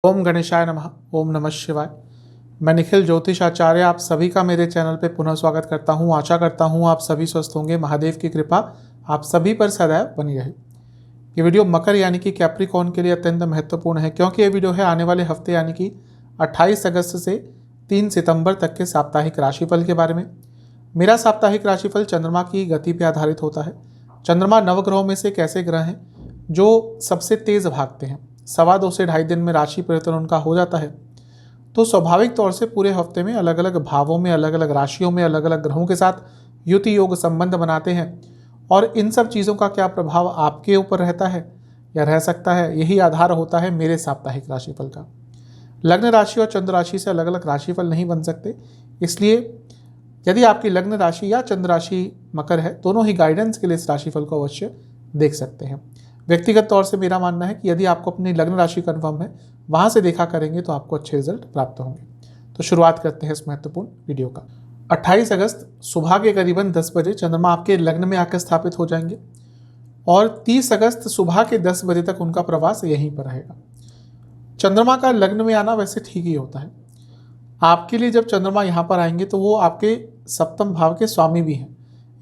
ओम गणेशाय नमः। ओम नमः शिवाय। मैं निखिल ज्योतिष आचार्य आप सभी का मेरे चैनल पे पुनः स्वागत करता हूँ। आशा करता हूँ आप सभी स्वस्थ होंगे। महादेव की कृपा आप सभी पर सदैव बनी रहे। ये वीडियो मकर यानी कि कैप्रिकॉर्न के लिए अत्यंत महत्वपूर्ण है, क्योंकि ये वीडियो है आने वाले हफ्ते यानी कि 28 अगस्त से 3 सितंबर तक के साप्ताहिक राशिफल के बारे में। मेरा साप्ताहिक राशिफल चंद्रमा की गति पर आधारित होता है। चंद्रमा नवग्रहों में से एक ऐसे ग्रह हैं जो सबसे तेज भागते हैं। 2.25 से 2.5 दिन में राशि परिवर्तन उनका हो जाता है। तो स्वाभाविक तौर से पूरे हफ्ते में अलग अलग भावों में, अलग अलग राशियों में, अलग अलग ग्रहों के साथ युति योग संबंध बनाते हैं। और इन सब चीज़ों का क्या प्रभाव आपके ऊपर रहता है या रह सकता है, यही आधार होता है मेरे साप्ताहिक राशिफल का। लग्न राशि और चंद्र राशि से अलग अलग राशिफल नहीं बन सकते, इसलिए यदि आपकी लग्न राशि या चंद्र राशि मकर है, दोनों ही गाइडेंस के लिए इस राशिफल को अवश्य देख सकते हैं। व्यक्तिगत तौर से मेरा मानना है कि यदि आपको अपनी लग्न राशि कन्फर्म है, वहाँ से देखा करेंगे तो आपको अच्छे रिजल्ट प्राप्त होंगे। तो शुरुआत करते हैं इस महत्वपूर्ण वीडियो का। 28 अगस्त सुबह के करीबन 10 बजे चंद्रमा आपके लग्न में आकर स्थापित हो जाएंगे और 30 अगस्त सुबह के 10 बजे तक उनका प्रवास यहीं पर रहेगा। चंद्रमा का लग्न में आना वैसे ठीक ही होता है। आपके लिए जब चंद्रमा यहाँ पर आएंगे तो वो आपके सप्तम भाव के स्वामी भी हैं,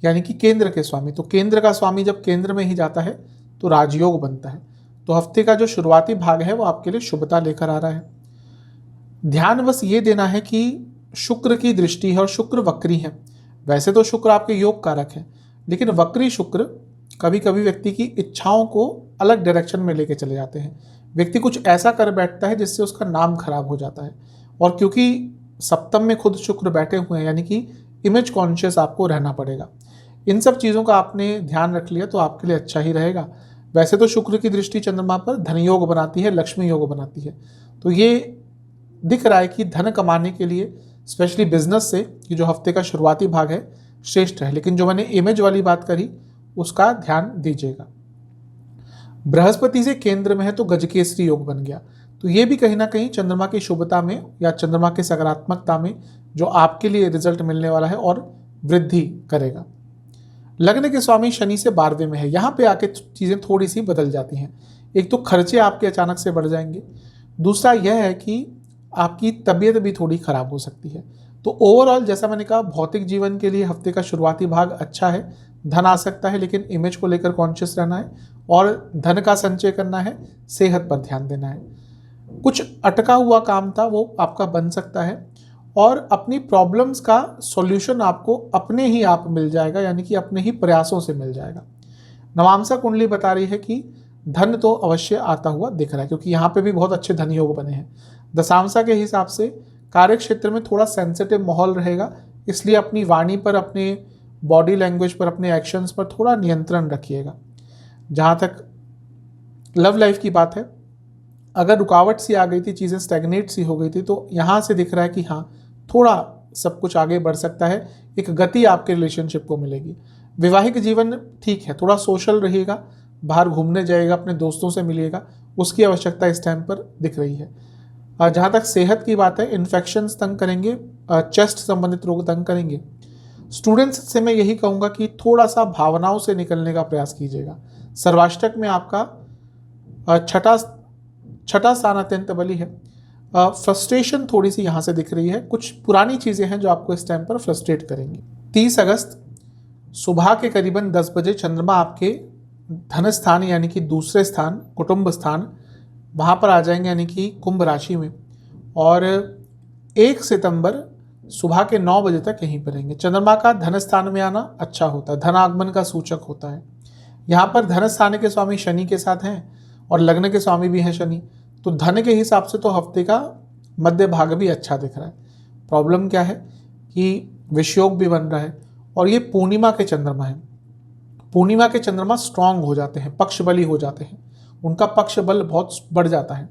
यानी कि केंद्र के स्वामी। तो केंद्र का स्वामी जब केंद्र में ही जाता है तो राजयोग बनता है। तो हफ्ते का जो शुरुआती भाग है वो आपके लिए शुभता लेकर आ रहा है। ध्यान बस ये देना है कि शुक्र की दृष्टि है और शुक्र वक्री है। वैसे तो शुक्र आपके योग कारक है, लेकिन वक्री शुक्र कभी कभी व्यक्ति की इच्छाओं को अलग डायरेक्शन में लेके चले जाते हैं। व्यक्ति कुछ ऐसा कर बैठता है जिससे उसका नाम खराब हो जाता है। और क्योंकि सप्तम में खुद शुक्र बैठे हुए हैं, यानी कि इमेज कॉन्शियस आपको रहना पड़ेगा। इन सब चीज़ों का आपने ध्यान रख लिया तो आपके लिए अच्छा ही रहेगा। वैसे तो शुक्र की दृष्टि चंद्रमा पर धन योग बनाती है, लक्ष्मी योग बनाती है। तो ये दिख रहा है कि धन कमाने के लिए स्पेशली बिजनेस से कि जो हफ्ते का शुरुआती भाग है श्रेष्ठ है। लेकिन जो मैंने इमेज वाली बात करी उसका ध्यान दीजिएगा। बृहस्पति से केंद्र में है तो गजकेसरी योग बन गया। तो ये भी कहीं ना कहीं चंद्रमा की शुभता में या चंद्रमा की सकारात्मकता में जो आपके लिए रिजल्ट मिलने वाला है और वृद्धि करेगा। लग्न के स्वामी शनि से 12वें में है। यहाँ पे आके चीज़ें थोड़ी सी बदल जाती हैं। एक तो खर्चे आपके अचानक से बढ़ जाएंगे, दूसरा यह है कि आपकी तबीयत भी थोड़ी खराब हो सकती है। तो ओवरऑल जैसा मैंने कहा, भौतिक जीवन के लिए हफ्ते का शुरुआती भाग अच्छा है। धन आ सकता है, लेकिन इमेज को लेकर कॉन्शियस रहना है और धन का संचय करना है, सेहत पर ध्यान देना है। कुछ अटका हुआ काम था वो आपका बन सकता है और अपनी प्रॉब्लम्स का सॉल्यूशन आपको अपने ही आप मिल जाएगा, यानी कि अपने ही प्रयासों से मिल जाएगा। नवांसा कुंडली बता रही है कि धन तो अवश्य आता हुआ दिख रहा है, क्योंकि यहाँ पे भी बहुत अच्छे धन योग बने हैं। दशांशा के हिसाब से कार्य क्षेत्र में थोड़ा सेंसिटिव माहौल रहेगा, इसलिए अपनी वाणी पर, अपने बॉडी लैंग्वेज पर, अपने एक्शंस पर थोड़ा नियंत्रण रखिएगा। जहाँ तक लव लाइफ की बात है, अगर रुकावट सी आ गई थी, चीज़ें स्टैग्नेट सी हो गई थी, तो यहाँ से दिख रहा है कि हाँ, थोड़ा सब कुछ आगे बढ़ सकता है। एक गति आपके रिलेशनशिप को मिलेगी। वैवाहिक जीवन ठीक है, थोड़ा सोशल रहिएगा, बाहर घूमने जाइएगा, अपने दोस्तों से मिलिएगा, उसकी आवश्यकता इस टाइम पर दिख रही है। जहाँ तक सेहत की बात है, इन्फेक्शंस तंग करेंगे, चेस्ट संबंधित रोग तंग करेंगे। स्टूडेंट्स से मैं यही कहूँगा कि थोड़ा सा भावनाओं से निकलने का प्रयास कीजिएगा। सर्वाष्टक में आपका छठा स्थान अत्यंत बली है। फ्रस्ट्रेशन थोड़ी सी यहाँ से दिख रही है। कुछ पुरानी चीज़ें हैं जो आपको इस टाइम पर फ्रस्ट्रेट करेंगी। 30 अगस्त सुबह के करीबन 10 बजे चंद्रमा आपके धन स्थान यानी कि दूसरे स्थान, कुटुंब स्थान, वहाँ पर आ जाएंगे, यानी कि कुंभ राशि में। और 1 सितंबर सुबह के 9 बजे तक यहीं पर रहेंगे। चंद्रमा का धन स्थान में आना अच्छा होता है, धन आगमन का सूचक होता है। यहाँ पर धन स्थान के स्वामी शनि के साथ हैं और लग्न के स्वामी भी हैं शनि। तो धन के हिसाब से तो हफ्ते का मध्य भाग भी अच्छा दिख रहा है। प्रॉब्लम क्या है कि विषयोग भी बन रहा है और ये पूर्णिमा के चंद्रमा है। पूर्णिमा के चंद्रमा स्ट्रांग हो जाते हैं, पक्ष बली हो जाते हैं, उनका पक्ष बल बहुत बढ़ जाता है।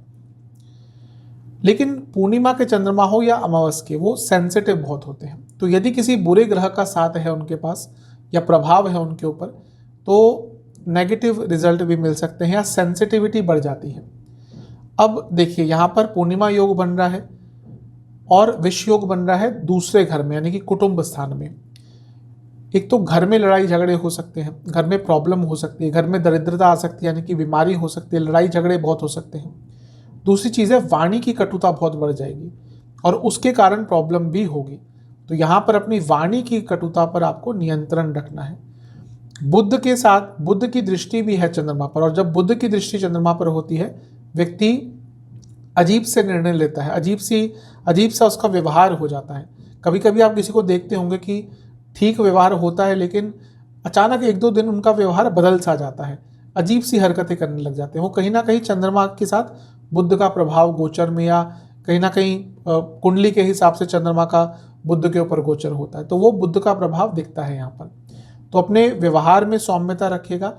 लेकिन पूर्णिमा के चंद्रमा हो या अमावस के, वो सेंसिटिव बहुत होते हैं। तो यदि किसी बुरे ग्रह का साथ है उनके पास या प्रभाव है उनके ऊपर, तो नेगेटिव रिजल्ट भी मिल सकते हैं या सेंसिटिविटी बढ़ जाती है। अब देखिए, यहाँ पर पूर्णिमा योग बन रहा है और विष योग बन रहा है दूसरे घर में, यानी कि कुटुंब स्थान में। एक तो घर में लड़ाई झगड़े हो सकते हैं, घर में प्रॉब्लम हो सकती है, घर में दरिद्रता आ सकती है, यानी कि बीमारी हो सकती है, लड़ाई झगड़े बहुत हो सकते हैं। दूसरी चीज़ है वाणी की कटुता बहुत बढ़ जाएगी और उसके कारण प्रॉब्लम भी होगी। तो यहाँ पर अपनी वाणी की कटुता पर आपको नियंत्रण रखना है। बुध के साथ बुध की दृष्टि भी है चंद्रमा पर, और जब बुध की दृष्टि चंद्रमा पर होती है व्यक्ति अजीब से निर्णय लेता है, अजीब सा उसका व्यवहार हो जाता है। कभी कभी आप किसी को देखते होंगे कि ठीक व्यवहार होता है लेकिन अचानक 1-2 दिन उनका व्यवहार बदल सा जाता है, अजीब सी हरकतें करने लग जाते हैं। वो कहीं ना कहीं चंद्रमा के साथ बुध का प्रभाव गोचर में, या कहीं ना कहीं कुंडली के हिसाब से चंद्रमा का बुध के ऊपर गोचर होता है, तो वो बुध का प्रभाव दिखता है यहाँ पर। तो अपने व्यवहार में सौम्यता रखिएगा,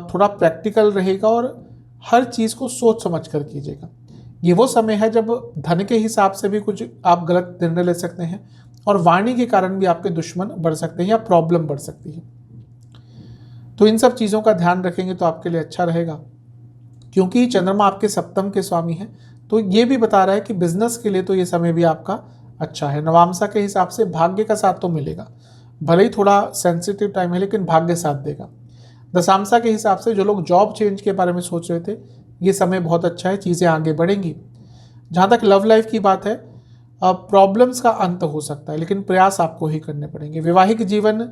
थोड़ा प्रैक्टिकल रहेगा और हर चीज़ को सोच समझ कर कीजिएगा। ये वो समय है जब धन के हिसाब से भी कुछ आप गलत निर्णय ले सकते हैं और वाणी के कारण भी आपके दुश्मन बढ़ सकते हैं या प्रॉब्लम बढ़ सकती है। तो इन सब चीज़ों का ध्यान रखेंगे तो आपके लिए अच्छा रहेगा, क्योंकि चंद्रमा आपके सप्तम के स्वामी हैं। तो ये भी बता रहा है कि बिजनेस के लिए तो ये समय भी आपका अच्छा है। नवामसा के हिसाब से भाग्य का साथ तो मिलेगा, भले ही थोड़ा सेंसिटिव टाइम है लेकिन भाग्य साथ देगा। दशांशा के हिसाब से जो लोग जॉब चेंज के बारे में सोच रहे थे, ये समय बहुत अच्छा है, चीज़ें आगे बढ़ेंगी। जहाँ तक लव लाइफ की बात है, प्रॉब्लम्स का अंत हो सकता है लेकिन प्रयास आपको ही करने पड़ेंगे। वैवाहिक जीवन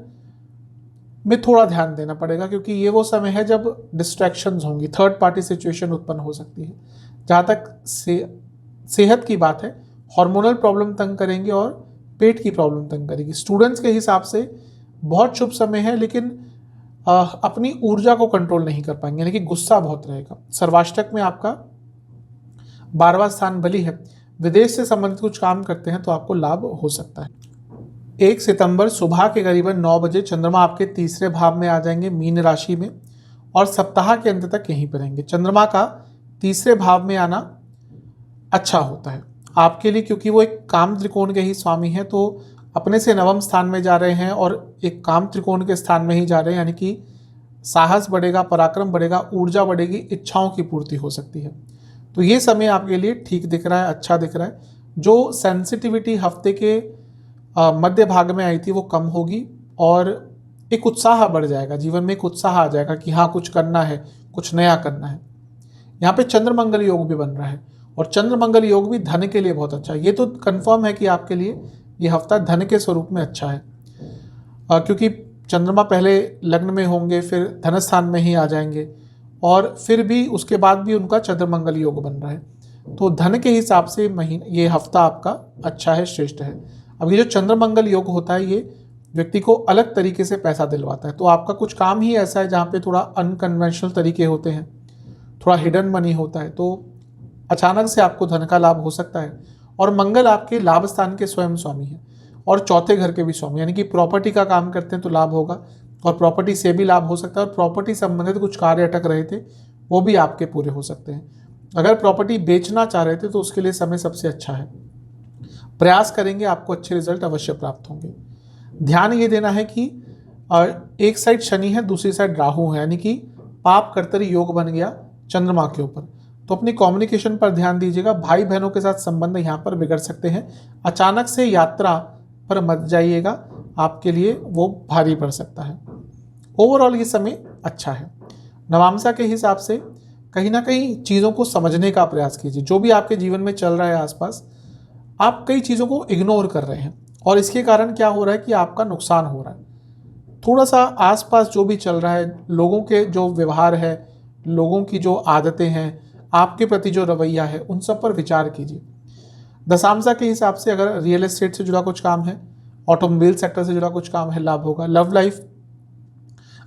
में थोड़ा ध्यान देना पड़ेगा, क्योंकि ये वो समय है जब डिस्ट्रैक्शंस होंगी, थर्ड पार्टी सिचुएशन उत्पन्न हो सकती है। जहाँ तक सेहत की बात है, हार्मोनल प्रॉब्लम तंग करेंगे और पेट की प्रॉब्लम तंग करेगी। स्टूडेंट्स के हिसाब से बहुत शुभ समय है, लेकिन अपनी ऊर्जा को कंट्रोल नहीं कर पाएंगे, यानी कि गुस्सा बहुत रहेगा। सर्वाष्टक में आपका 12वां स्थान बलि है। विदेश से संबंधित कुछ काम करते हैं तो आपको लाभ हो सकता है। 1 सितंबर सुबह के करीबन 9 बजे चंद्रमा आपके तीसरे भाव में आ जाएंगे, मीन राशि में, और सप्ताह के अंत तक यहीं पर रहेंगे। चंद्रमा का तीसरे भाव में आना अच्छा होता है आपके लिए, क्योंकि वो एक काम त्रिकोण के ही स्वामी हैं, तो अपने से नवम स्थान में जा रहे हैं और एक काम त्रिकोण के स्थान में ही जा रहे हैं, यानी कि साहस बढ़ेगा, पराक्रम बढ़ेगा, ऊर्जा बढ़ेगी, इच्छाओं की पूर्ति हो सकती है। तो ये समय आपके लिए ठीक दिख रहा है, अच्छा दिख रहा है। जो सेंसिटिविटी हफ्ते के मध्य भाग में आई थी वो कम होगी और एक उत्साह बढ़ जाएगा, जीवन में एक उत्साह आ जाएगा कि हाँ कुछ करना है, कुछ नया करना है। यहाँ पे चंद्र मंगल योग भी बन रहा है, और चंद्र मंगल योग भी धन के लिए बहुत अच्छा है। ये तो कंफर्म है कि आपके लिए ये हफ्ता धन के स्वरूप में अच्छा है, क्योंकि चंद्रमा पहले लग्न में होंगे, फिर धन स्थान में ही आ जाएंगे, और फिर भी उसके बाद भी उनका चंद्र मंगल योग बन रहा है। तो धन के हिसाब से ये हफ्ता आपका अच्छा है, श्रेष्ठ है। अब ये जो चंद्र मंगल योग होता है, ये व्यक्ति को अलग तरीके से पैसा दिलवाता है। तो आपका कुछ काम ही ऐसा है जहाँ पे थोड़ा अनकन्वेंशनल तरीके होते हैं, थोड़ा हिडन मनी होता है, तो अचानक से आपको धन का लाभ हो सकता है। और मंगल आपके लाभ स्थान के स्वयं स्वामी हैं और चौथे घर के भी स्वामी, यानी कि प्रॉपर्टी का काम करते हैं तो लाभ होगा, और प्रॉपर्टी से भी लाभ हो सकता है। और प्रॉपर्टी संबंधित कुछ कार्य अटक रहे थे वो भी आपके पूरे हो सकते हैं। अगर प्रॉपर्टी बेचना चाह रहे थे तो उसके लिए समय सबसे अच्छा है। प्रयास करेंगे, आपको अच्छे रिजल्ट अवश्य प्राप्त होंगे। ध्यान ये देना है कि एक साइड शनि है, दूसरी साइड राहु है, यानी कि पाप कर्तरी योग बन गया चंद्रमा के ऊपर। तो अपनी कम्युनिकेशन पर ध्यान दीजिएगा। भाई बहनों के साथ संबंध यहाँ पर बिगड़ सकते हैं। अचानक से यात्रा पर मत जाइएगा, आपके लिए वो भारी पड़ सकता है। ओवरऑल ये समय अच्छा है। नवामसा के हिसाब से कहीं ना कहीं चीज़ों को समझने का प्रयास कीजिए। जो भी आपके जीवन में चल रहा है आसपास, आप कई चीज़ों को इग्नोर कर रहे हैं और इसके कारण क्या हो रहा है कि आपका नुकसान हो रहा है। थोड़ा सा आसपास जो भी चल रहा है, लोगों के जो व्यवहार है, लोगों की जो आदतें हैं, आपके प्रति जो रवैया है, उन सब पर विचार कीजिए। दशांशा के हिसाब से अगर रियल एस्टेट से जुड़ा कुछ काम है, ऑटोमोबाइल सेक्टर से जुड़ा कुछ काम है, लाभ होगा। लव लाइफ,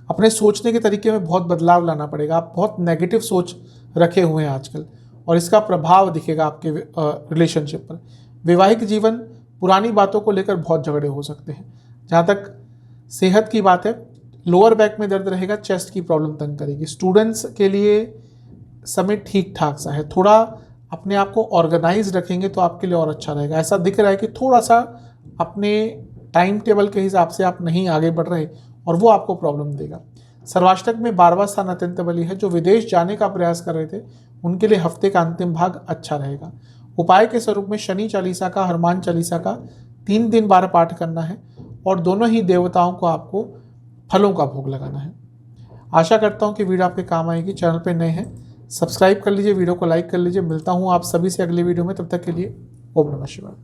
अपने सोचने के तरीके में बहुत बदलाव लाना पड़ेगा। आप बहुत नेगेटिव सोच रखे हुए हैं आजकल और इसका प्रभाव दिखेगा आपके रिलेशनशिप पर। वैवाहिक जीवन, पुरानी बातों को लेकर बहुत झगड़े हो सकते हैं। जहाँ तक सेहत की बात है, लोअर बैक में दर्द रहेगा, चेस्ट की प्रॉब्लम तंग करेगी। स्टूडेंट्स के लिए समय ठीक ठाक सा है। थोड़ा अपने आप को ऑर्गेनाइज रखेंगे तो आपके लिए और अच्छा रहेगा। ऐसा दिख रहा है कि थोड़ा सा अपने टाइम टेबल के हिसाब से आप नहीं आगे बढ़ रहे और वो आपको प्रॉब्लम देगा। सर्वाष्टक में 12वां स्थान अत्यंत बली है। जो विदेश जाने का प्रयास कर रहे थे उनके लिए हफ्ते का अंतिम भाग अच्छा रहेगा। उपाय के स्वरूप में शनि चालीसा का, हनुमान चालीसा का 3 दिन बार पाठ करना है और दोनों ही देवताओं को आपको फलों का भोग लगाना है। आशा करता हूँ कि वीडियो आपके काम आएगी। चैनल पर नए हैं सब्सक्राइब कर लीजिए, वीडियो को लाइक कर लीजिए। मिलता हूँ आप सभी से अगली वीडियो में, तब तक के लिए ओम नमः शिवाय।